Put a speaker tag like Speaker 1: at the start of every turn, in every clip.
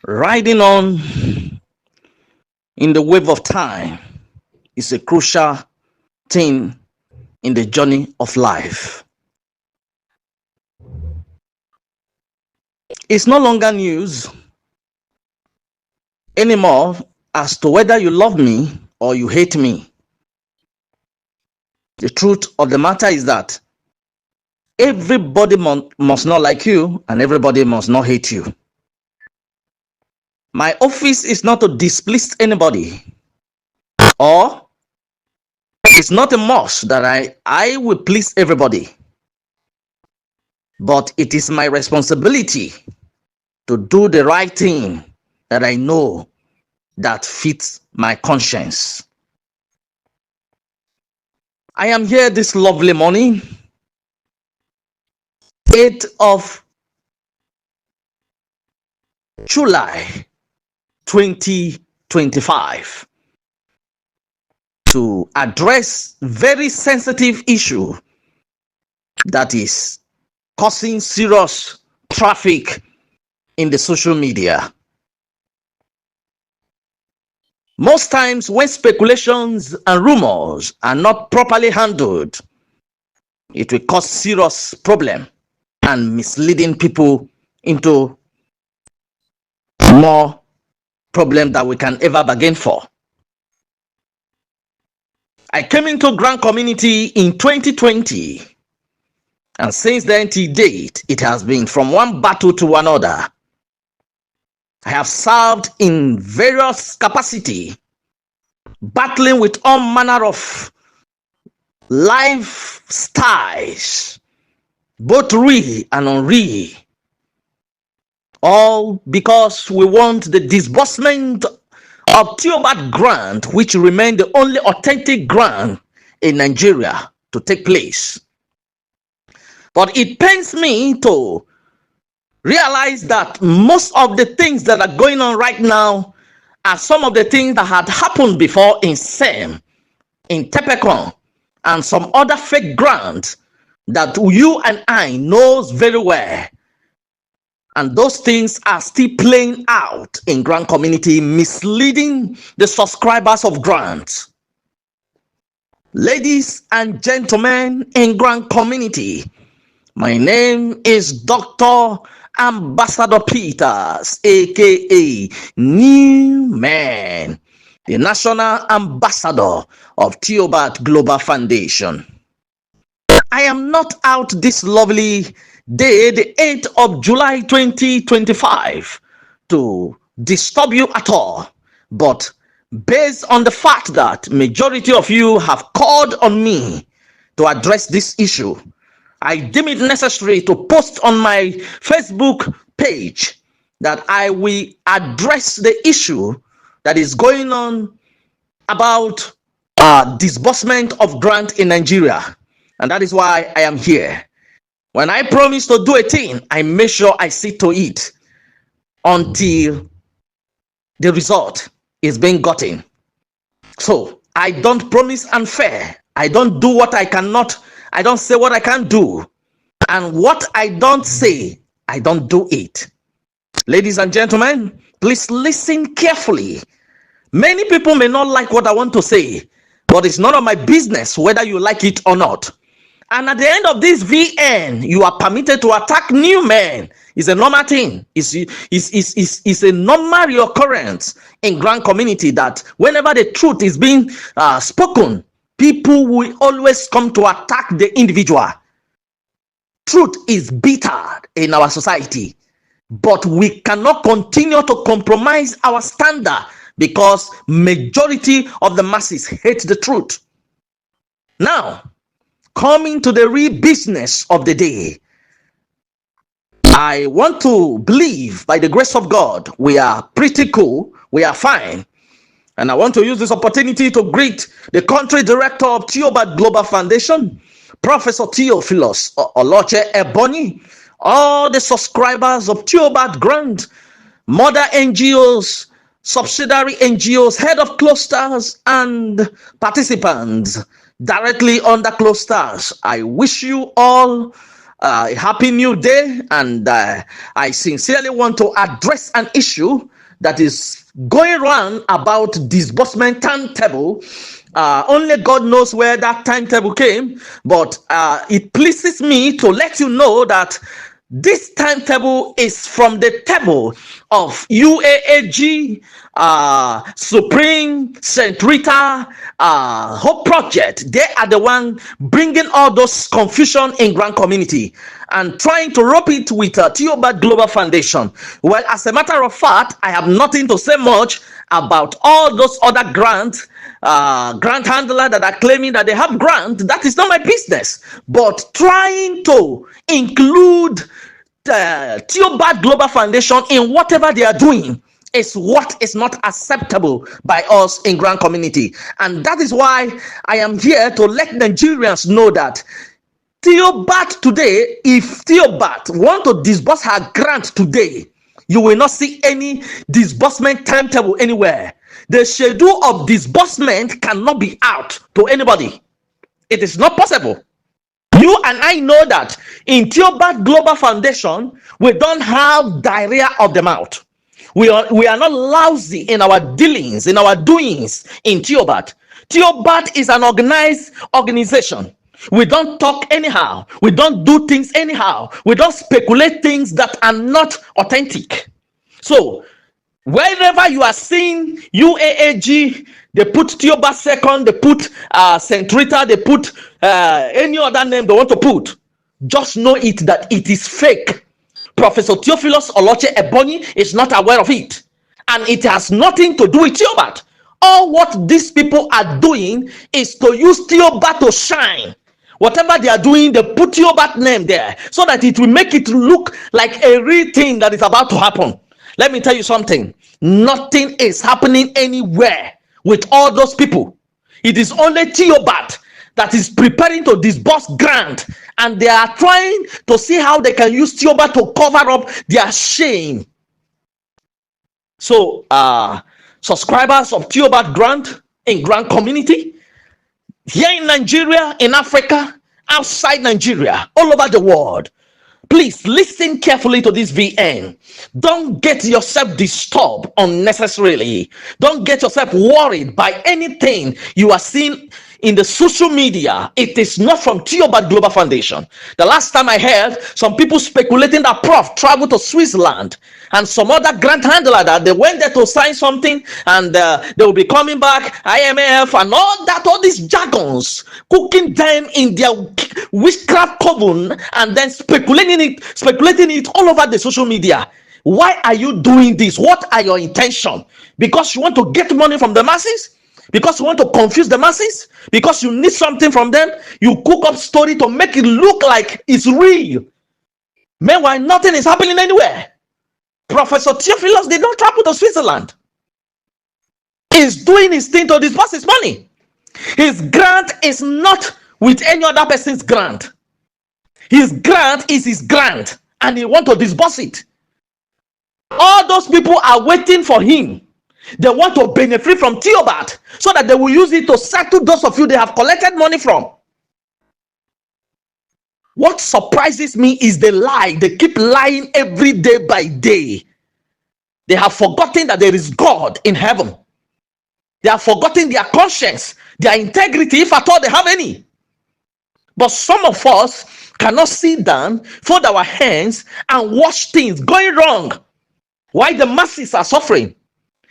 Speaker 1: Riding on in the wave of time is a crucial thing in the journey of life. It's no longer news anymore as to whether you love me or you hate me. The truth of the matter is that everybody must not like you and everybody must not hate you. My office is not to displease anybody, or it's not a must that I will please everybody. But it is my responsibility to do the right thing that I know that fits my conscience. I am here this lovely morning, 8th of July 2025, to address very sensitive issue that is causing serious traffic in the social media. Most times when speculations and rumors are not properly handled, it will cause serious problem and misleading people into more problem that we can ever bargain for. I came into Grand Community in 2020, and since then till date, it has been from one battle to another. I have served in various capacity, battling with all manner of lifestyles, both real and unreal, all because we want the disbursement of Theobald grant, which remain the only authentic grant in Nigeria, to take place. But it pains me to realize that most of the things that are going on right now are some of the things that had happened before in SEM, in Tepecon, and some other fake grants that you and I knows very well. And those things are still playing out in Grand Community, misleading the subscribers of grants. Ladies and gentlemen in Grand Community, my name is Dr. Ambassador Peters, aka New Man, the National Ambassador of Theobald Global Foundation. I am not out this lovely day, the 8th of July 2025, to disturb you at all, but based on the fact that majority of you have called on me to address this issue, I deem it necessary to post on my Facebook page that I will address the issue that is going on about disbursement of grant in Nigeria. And that is why I am here. When I promise to do a thing, I make sure I see to it until the result is being gotten. So I don't promise unfair. I don't do what I cannot. I don't say what I can't do. And what I don't say, I don't do it. Ladies and gentlemen, please listen carefully. Many people may not like what I want to say, but it's none of my business whether you like it or not. And at the end of this VN, you are permitted to attack new men. It's a normal thing. It's a normal occurrence in Grand Community that whenever the truth is being spoken, people will always come to attack the individual. Truth is bitter in our society, but we cannot continue to compromise our standard because majority of the masses hate the truth. Now, coming to the real business of the day, I want to believe by the grace of God, we are pretty cool, we are fine. And I want to use this opportunity to greet the country director of Theobald Global Foundation, Professor Theophilus Oloche Ebony, all the subscribers of Theobald Grant, mother NGOs, subsidiary NGOs, head of clusters, and participants directly under clusters. I wish you all A happy new day, and I sincerely want to address an issue that is going around about disbursement timetable. Only God knows where that timetable came, but it pleases me to let you know that this timetable is from the table of UAAG, Supreme, St. Rita, Hope Project. They are the one bringing all those confusion in Grand Community and trying to rope it with Theobald Global Foundation. Well, as a matter of fact, I have nothing to say much about all those other grant handler that are claiming that they have grant. That is not my business, but trying to include Theobald Global Foundation in whatever they are doing is what is not acceptable by us in Grand Community. And that is why I am here to let Nigerians know that Theobald today, if Theobald want to disburse her grant today, you will not see any disbursement timetable anywhere. The schedule of disbursement cannot be out to anybody. It is not possible. You and I know that in Theobald Global Foundation, we don't have diarrhea of the mouth. We are not lousy in our dealings, in our doings in Theobald. Theobald is an organized organization. We don't talk anyhow. We don't do things anyhow. We don't speculate things that are not authentic. So, wherever you are seeing UAAG, they put Theobald second, they put St. Rita, they put any other name they want to put. Just know it that it is fake. Professor Theophilus Oloche Ebonyi is not aware of it. And it has nothing to do with Theobald. All what these people are doing is to use Theobald to shine. Whatever they are doing, they put Theobald name there so that it will make it look like a real thing that is about to happen. Let me tell you something. Nothing is happening anywhere with all those people. It is only Theobald that is preparing to disburse grant, and they are trying to see how they can use Theobald to cover up their shame. So, subscribers of Theobald grant in Grand Community, here in Nigeria, in Africa, outside Nigeria, all over the world, please listen carefully to this VN. Don't get yourself disturbed unnecessarily. Don't get yourself worried by anything you are seeing in the social media. It is not from Theobald Global Foundation. The last time I heard some people speculating that Prof traveled to Switzerland and some other grant handler that they went there to sign something and they will be coming back, IMF and all that, all these jargons, cooking them in their witchcraft coven and then speculating it all over the social media. Why are you doing this? What are your intentions? Because you want to get money from the masses? Because you want to confuse the masses? Because you need something from them? You cook up story to make it look like it's real. Meanwhile, nothing is happening anywhere. Professor Theophilus did not travel to Switzerland. He's doing his thing to disburse his money. His grant is not with any other person's grant. His grant is his grant, and he wants to disburse it. All those people are waiting for him. They want to benefit from Theobald so that they will use it to settle those of you they have collected money from. What surprises me is the lie. They keep lying every day by day. They have forgotten that there is God in heaven. They have forgotten their conscience, their integrity, if at all they have any. But some of us cannot sit down, fold our hands, and watch things going wrong while the masses are suffering.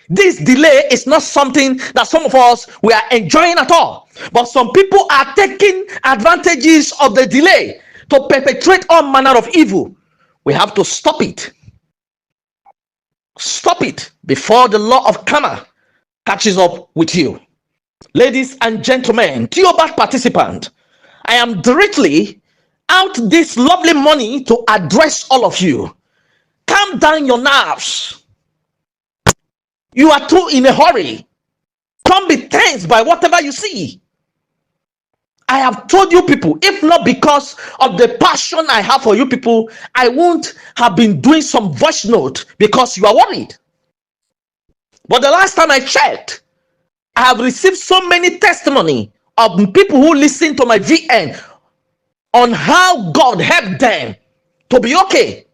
Speaker 1: This delay is not something that some of us we are enjoying at all. But some people are taking advantages of the delay to perpetrate all manner of evil. We have to stop it. Stop it before the law of karma catches up with you. Ladies and gentlemen, Theobald participant, I am directly out this lovely money to address all of you. Calm down your nerves. You are too in a hurry. Don't be tense by whatever you see. I have told you people, if not because of the passion I have for you people, I won't have been doing some voice note because you are worried. But the last time I checked, I have received so many testimony of people who listen to my VN on how God helped them to be okay.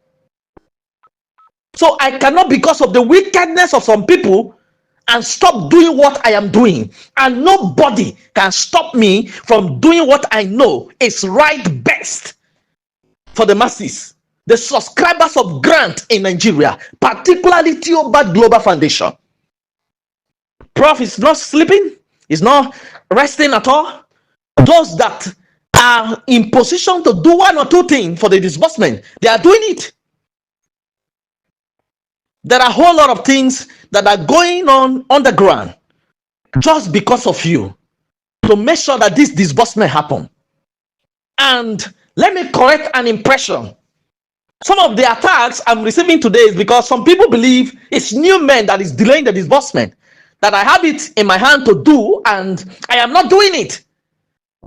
Speaker 1: So I cannot, because of the wickedness of some people, and stop doing what I am doing. And nobody can stop me from doing what I know is right best for the masses, the subscribers of Grant in Nigeria, particularly Theobald Global Foundation. Prof is not sleeping, is not resting at all. Those that are in position to do one or two things for the disbursement, they are doing it. There are a whole lot of things that are going on the ground just because of you, to make sure that this disbursement happen. And let me correct an impression. Some of the attacks I'm receiving today is because some people believe it's new men that is delaying the disbursement, that I have it in my hand to do and I am not doing it.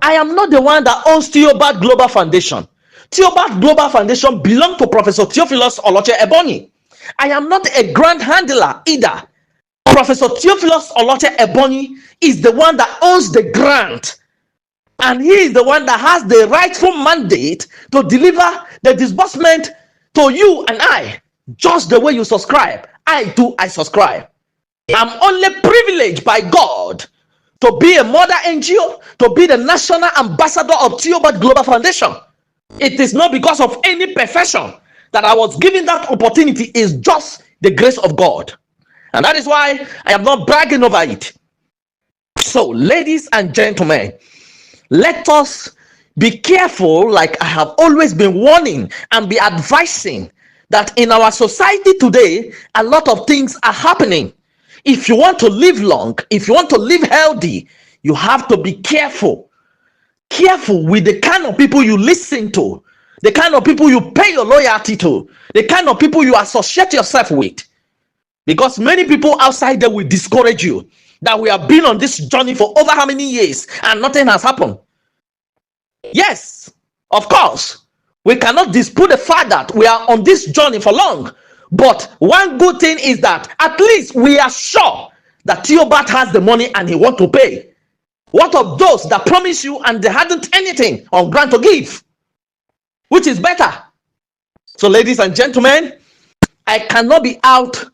Speaker 1: I am not the one that owns Theobald Global Foundation. Theobald Global Foundation belongs to Professor Theophilus Oloche Ebonyi. I am not a grand handler either. Professor Theophilus Oloche Ebonyi is the one that owns the grant, and he is the one that has the rightful mandate to deliver the disbursement to you and I, just the way you subscribe. I subscribe. I'm only privileged by God to be a mother NGO, to be the national ambassador of Theobald Global Foundation. It is not because of any profession that I was given that opportunity. Is just the grace of God. And that is why I am not bragging over it. So, ladies and gentlemen, let us be careful, like I have always been warning and be advising, that in our society today, a lot of things are happening. If you want to live long, if you want to live healthy, you have to be careful. Careful with the kind of people you listen to, the kind of people you pay your loyalty to, the kind of people you associate yourself with. Because many people outside there will discourage you, that we have been on this journey for over how many years and nothing has happened. Yes, of course, we cannot dispute the fact that we are on this journey for long. But one good thing is that at least we are sure that Theobald has the money and he wants to pay. What of those that promise you and they hadn't anything on grant to give? Which is better? So, ladies and gentlemen, I cannot be out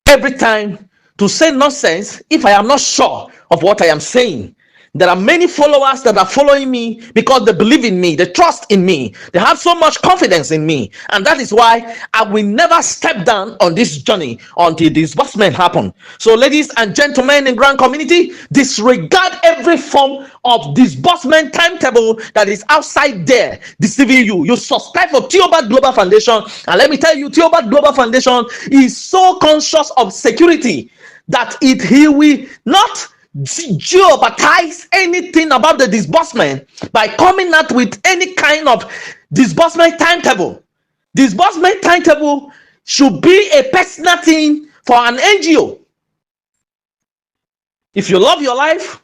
Speaker 1: every time to say nonsense if I am not sure of what I am saying. There are many followers that are following me because they believe in me, they trust in me, they have so much confidence in me, and that is why I will never step down on this journey until disbursement happen. So, ladies and gentlemen in Grand Community, disregard every form of disbursement timetable that is outside there deceiving you. You subscribe for Theobald Global Foundation, and let me tell you, Theobald Global Foundation is so conscious of security that he will not jeopardize anything about the disbursement by coming out with any kind of disbursement timetable. Disbursement timetable should be a personal thing for an NGO. If you love your life,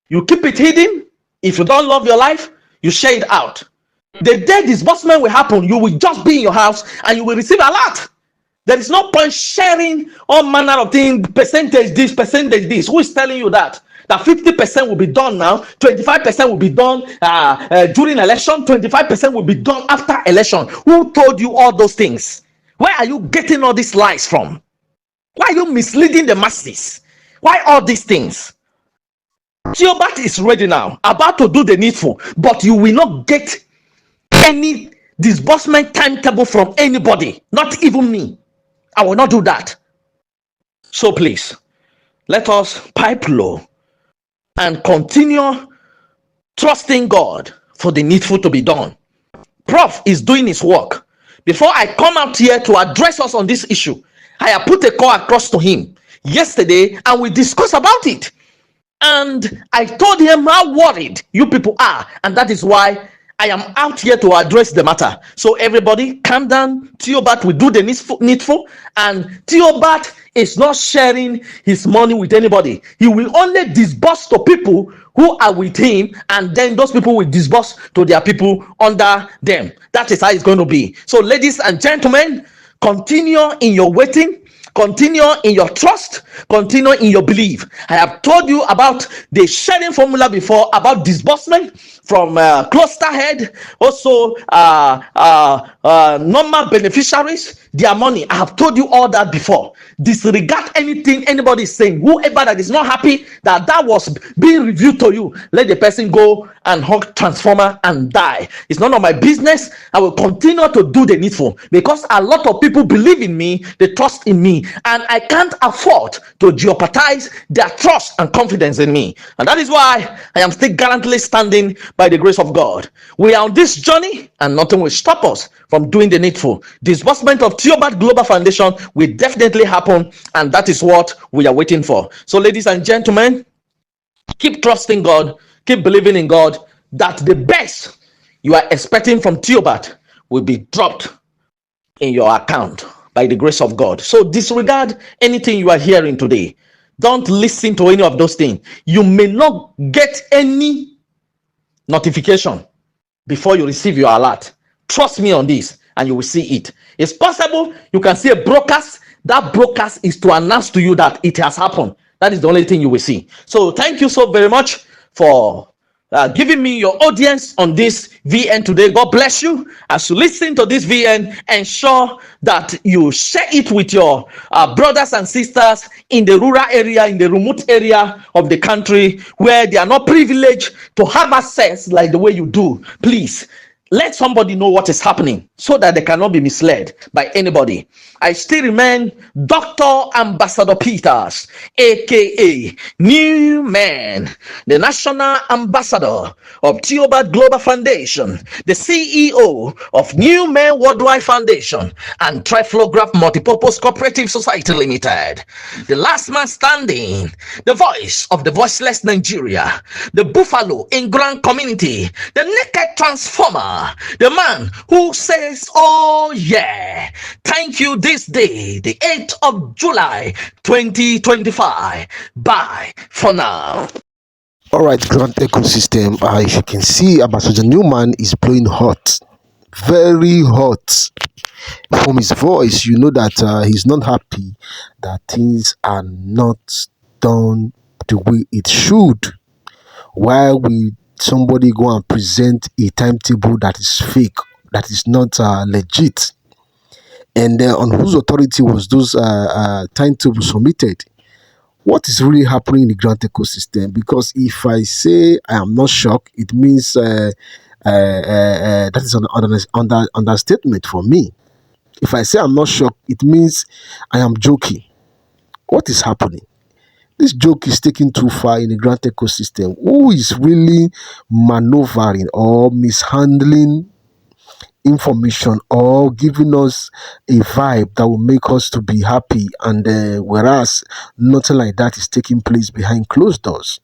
Speaker 1: you keep it hidden. If you don't love your life, you share it out. The day disbursement will happen, you will just be in your house and you will receive a lot. There is no point sharing all manner of things, percentage this, percentage this. Who is telling you that? That 50% will be done now, 25% will be done during election, 25% will be done after election. Who told you all those things? Where are you getting all these lies from? Why are you misleading the masses? Why all these things? Theobald is ready now, about to do the needful, but you will not get any disbursement timetable from anybody, not even me. I will not do that. So please, let us pipe low and continue trusting God for the needful to be done. Prof is doing his work. Before I come out here to address us on this issue, I have put a call across to him yesterday and we discussed about it. And I told him how worried you people are, and that is why I am out here to address the matter. So everybody calm down. Theobald will do the needful, and Theobald is not sharing his money with anybody. He will only disburse to people who are with him, and then those people will disburse to their people under them. That is how it's going to be. So, ladies and gentlemen, continue in your waiting. Continue in your trust, continue in your belief. I have told you about the sharing formula before, about disbursement from cluster head, also normal beneficiaries, their money. I have told you all that before. Disregard anything anybody is saying. Whoever that is not happy that was being reviewed to you, let the person go and hug transformer and die. It's none of my business. I will continue to do the needful because a lot of people believe in me, they trust in me, and I can't afford to jeopardize their trust and confidence in me. And that is why I am still gallantly standing by the grace of God. We are on this journey and nothing will stop us from doing the needful. Disbursement of Theobald Global Foundation will definitely happen, and that is what we are waiting for. So, ladies and gentlemen, keep trusting God, keep believing in God that the best you are expecting from Theobald will be dropped in your account by the grace of God. So disregard anything you are hearing today. Don't listen to any of those things. You may not get any notification before you receive your alert. Trust me on this and you will see it. It's possible you can see a broadcast. That broadcast is to announce to you that it has happened. That is the only thing you will see. So thank you so very much for giving me your audience on this VN today. God bless you. As you listen to this VN, ensure that you share it with your brothers and sisters in the rural area, in the remote area of the country where they are not privileged to have access like the way you do. Please let somebody know what is happening so that they cannot be misled by anybody. I still remain Dr. Ambassador Peters, aka New Man, the National Ambassador of Theobald Global Foundation, the CEO of New Man Worldwide Foundation, and Triflograph Multipurpose Cooperative Society Limited, the last man standing, the voice of the voiceless Nigeria, the buffalo in grand community, the naked transformer, the man who says, oh yeah, thank you this day, the 8th of July 2025. Bye for now.
Speaker 2: All right, Grand Ecosystem. As you can see, Ambassador Newman is blowing hot, very hot. From his voice, you know that he's not happy that things are not done the way it should. Why will somebody go and present a timetable that is fake, that is not legit? And on whose authority was those timetables submitted? What is really happening in the grant ecosystem? Because if I say I am not shocked, it means that is an understatement for me. If I say I'm not shocked, it means I am joking. What is happening? This joke is taken too far in the grant ecosystem. Who is really maneuvering or mishandling information or giving us a vibe that will make us to be happy, and whereas nothing like that is taking place behind closed doors?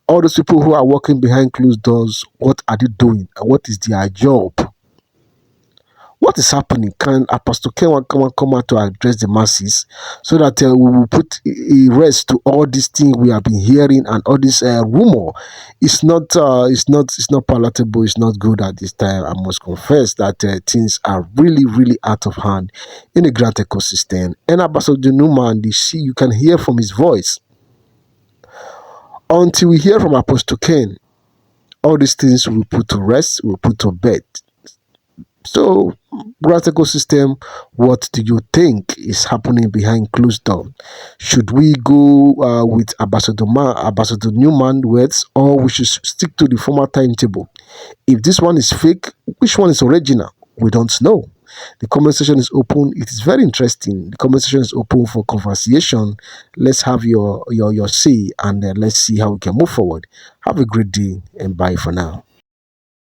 Speaker 2: All those people who are working behind closed doors, what are they doing and what is their job? What is happening? Can Apostle Ken come out to address the masses so that we will put a rest to all these things we have been hearing and all this rumor? It's not palatable. It's not good at this time. I must confess that things are really out of hand in the grant ecosystem. And Ambassador Newman, you can hear from his voice. Until we hear from Apostle Ken, all these things will put to rest, will put to bed. So, grant ecosystem, what do you think is happening behind closed doors? Should we go with Ambassador Newman words, or we should stick to the former timetable? If this one is fake, which one is original? We don't know. The comment section is open. It is very interesting. The comment section is open for conversation. Let's have your say, and let's see how we can move forward. Have a great day and bye for now.